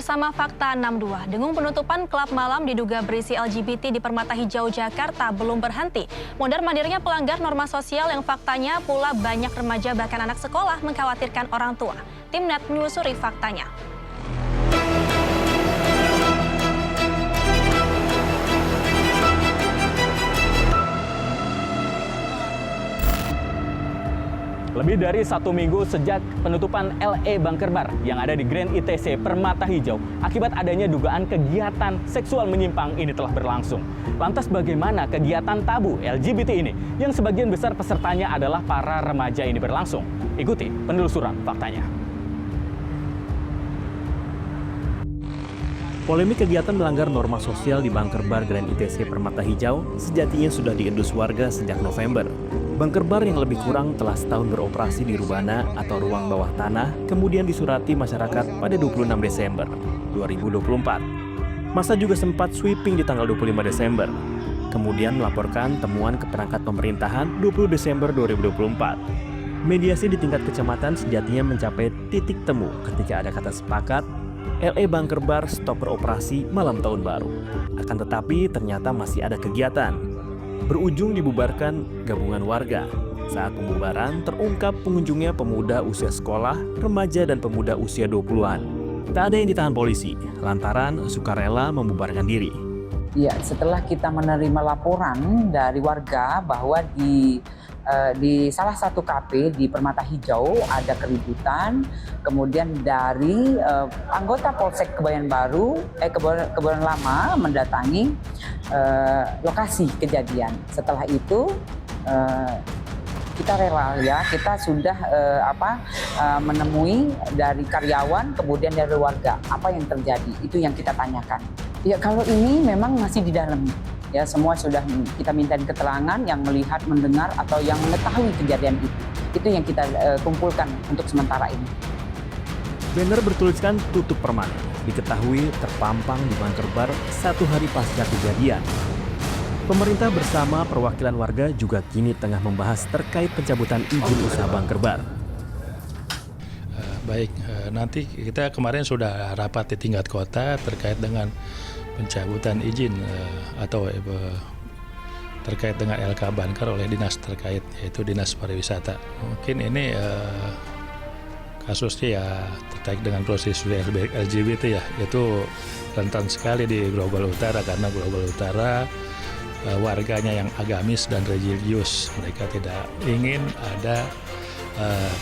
bersama Fakta 62. Dengung penutupan klub malam diduga berisi LGBT di Permata Hijau, Jakarta belum berhenti. Mondar-mandirnya pelanggar norma sosial yang faktanya pula banyak remaja bahkan anak sekolah mengkhawatirkan orang tua. Timnet menelusuri faktanya. Lebih dari 1 minggu sejak penutupan LE Bunker Bar yang ada di Grand ITC Permata Hijau akibat adanya dugaan kegiatan seksual menyimpang ini telah berlangsung. Lantas bagaimana kegiatan tabu LGBT ini yang sebagian besar pesertanya adalah para remaja ini berlangsung? Ikuti penelusuran faktanya. Polemik kegiatan melanggar norma sosial di Bunker Bar Grand ITC Permata Hijau sejatinya sudah diendus warga sejak November. Bunker Bar yang lebih kurang telah setahun beroperasi di Rubana atau ruang bawah tanah, kemudian disurati masyarakat pada 26 Desember 2024. Masa juga sempat sweeping di tanggal 25 Desember, kemudian melaporkan temuan ke perangkat pemerintahan 20 Desember 2024. Mediasi di tingkat kecamatan sejatinya mencapai titik temu ketika ada kata sepakat LE Bunker Bar stop beroperasi malam tahun baru. Akan tetapi ternyata masih ada kegiatan. Berujung dibubarkan gabungan warga. Saat pembubaran terungkap pengunjungnya pemuda usia sekolah, remaja dan pemuda usia 20-an. Tak ada yang ditahan polisi lantaran sukarela membubarkan diri. Ya, setelah kita menerima laporan dari warga bahwa di salah satu kafe di Permata Hijau ada keributan, kemudian dari anggota Polsek Kebayoran Lama mendatangi lokasi kejadian. Setelah itu kita rela ya, kita sudah menemui dari karyawan kemudian dari warga apa yang terjadi, itu yang kita tanyakan. Ya kalau ini memang masih di dalam. Ya, semua sudah kita minta keterangan yang melihat, mendengar, atau yang mengetahui kejadian itu. Itu yang kita kumpulkan untuk sementara ini. Banner bertuliskan tutup permanen diketahui terpampang di Bunker Bar 1 hari pasca kejadian. Pemerintah bersama perwakilan warga juga kini tengah membahas terkait pencabutan izin usaha Bunker Bar. Baik, nanti kita kemarin sudah rapat di tingkat kota terkait dengan pencabutan izin atau terkait dengan LK Bunker oleh dinas terkait, yaitu Dinas Pariwisata. Mungkin ini kasusnya ya terkait dengan proses LGBT ya, itu rentan sekali di Global Utara karena Global Utara warganya yang agamis dan religius. Mereka tidak ingin ada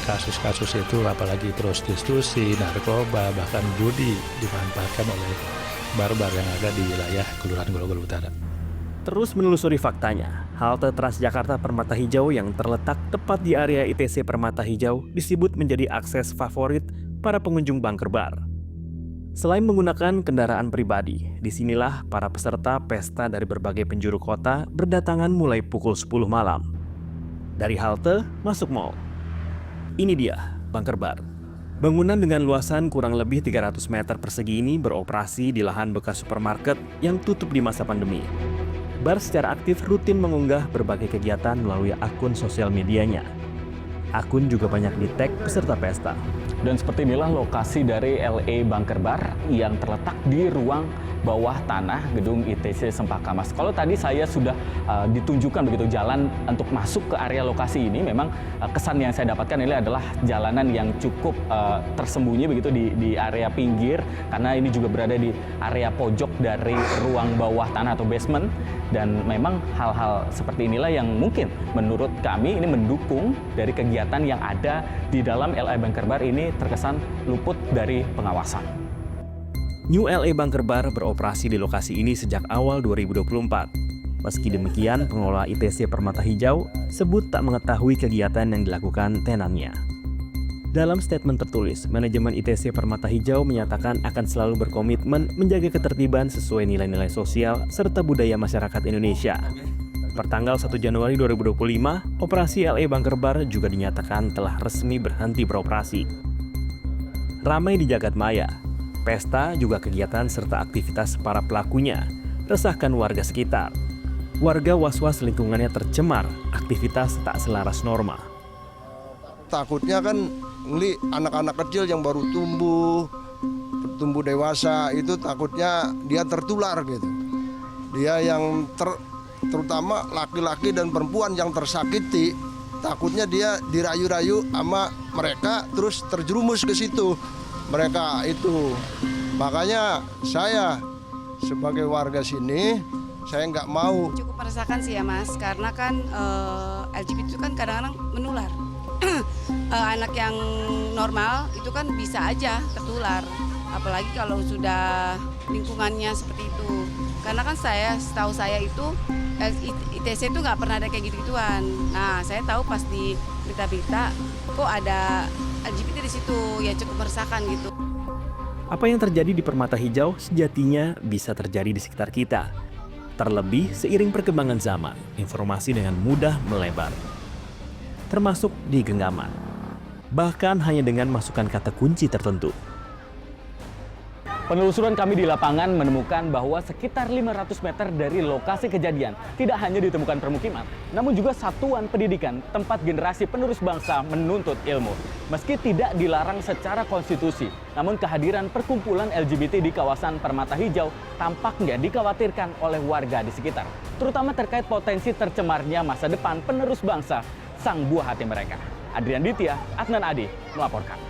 kasus-kasus itu, apalagi prostitusi, narkoba, bahkan judi dimanfaatkan oleh bar-bar yang ada di wilayah Kelurahan Global Utara. Terus menelusuri faktanya, halte Transjakarta Permata Hijau yang terletak tepat di area ITC Permata Hijau disebut menjadi akses favorit para pengunjung Bunker Bar. Selain menggunakan kendaraan pribadi, disinilah para peserta pesta dari berbagai penjuru kota berdatangan mulai pukul 10 malam. Dari halte, masuk mall. Ini dia, Bunker Bar. Bangunan dengan luasan kurang lebih 300 meter persegi ini beroperasi di lahan bekas supermarket yang tutup di masa pandemi. Bar secara aktif rutin mengunggah berbagai kegiatan melalui akun sosial medianya. Akun juga banyak di-tag peserta pesta. Dan seperti inilah lokasi dari LE Bunker Bar yang terletak di ruang bawah tanah gedung ITC Cempaka Mas. Kalau tadi saya sudah ditunjukkan begitu jalan untuk masuk ke area lokasi ini, memang kesan yang saya dapatkan ini adalah jalanan yang cukup tersembunyi begitu di area pinggir, karena ini juga berada di area pojok dari ruang bawah tanah atau basement. Dan memang hal-hal seperti inilah yang mungkin menurut kami ini mendukung dari kegiatan yang ada di dalam LE Bunker Bar ini terkesan luput dari pengawasan. New LE Bunker Bar beroperasi di lokasi ini sejak awal 2024. Meski demikian, pengelola ITC Permata Hijau sebut tak mengetahui kegiatan yang dilakukan tenannya. Dalam statement tertulis, manajemen ITC Permata Hijau menyatakan akan selalu berkomitmen menjaga ketertiban sesuai nilai-nilai sosial serta budaya masyarakat Indonesia. Pertanggal 1 Januari 2025, operasi LE Bunker Bar juga dinyatakan telah resmi berhenti beroperasi. Ramai di jagat maya, pesta juga kegiatan serta aktivitas para pelakunya resahkan warga sekitar. Warga was-was lingkungannya tercemar, aktivitas tak selaras norma. Takutnya kan anak-anak kecil yang baru tumbuh, tumbuh dewasa itu takutnya dia tertular gitu. Dia yang terutama laki-laki dan perempuan yang tersakiti, takutnya dia dirayu-rayu sama mereka terus terjerumus ke situ mereka itu. Makanya saya sebagai warga sini, saya nggak mau. Cukup meresahkan sih ya Mas, karena kan LGBT itu kan kadang-kadang menular. Anak yang normal itu kan bisa aja tertular, apalagi kalau sudah lingkungannya seperti itu. Karena kan setahu saya itu ITC itu nggak pernah ada kayak gitu-gituan. Nah, saya tahu pas di berita-berita kok ada LGBT di situ, ya cukup meresahkan gitu. Apa yang terjadi di Permata Hijau sejatinya bisa terjadi di sekitar kita. Terlebih seiring perkembangan zaman, informasi dengan mudah melebar. Termasuk di genggaman. Bahkan hanya dengan masukan kata kunci tertentu. Penelusuran kami di lapangan menemukan bahwa sekitar 500 meter dari lokasi kejadian tidak hanya ditemukan permukiman, namun juga satuan pendidikan tempat generasi penerus bangsa menuntut ilmu. Meski tidak dilarang secara konstitusi, namun kehadiran perkumpulan LGBT di kawasan Permata Hijau tampaknya dikhawatirkan oleh warga di sekitar, terutama terkait potensi tercemarnya masa depan penerus bangsa, sang buah hati mereka. Adrian Ditya, Adnan Adi melaporkan.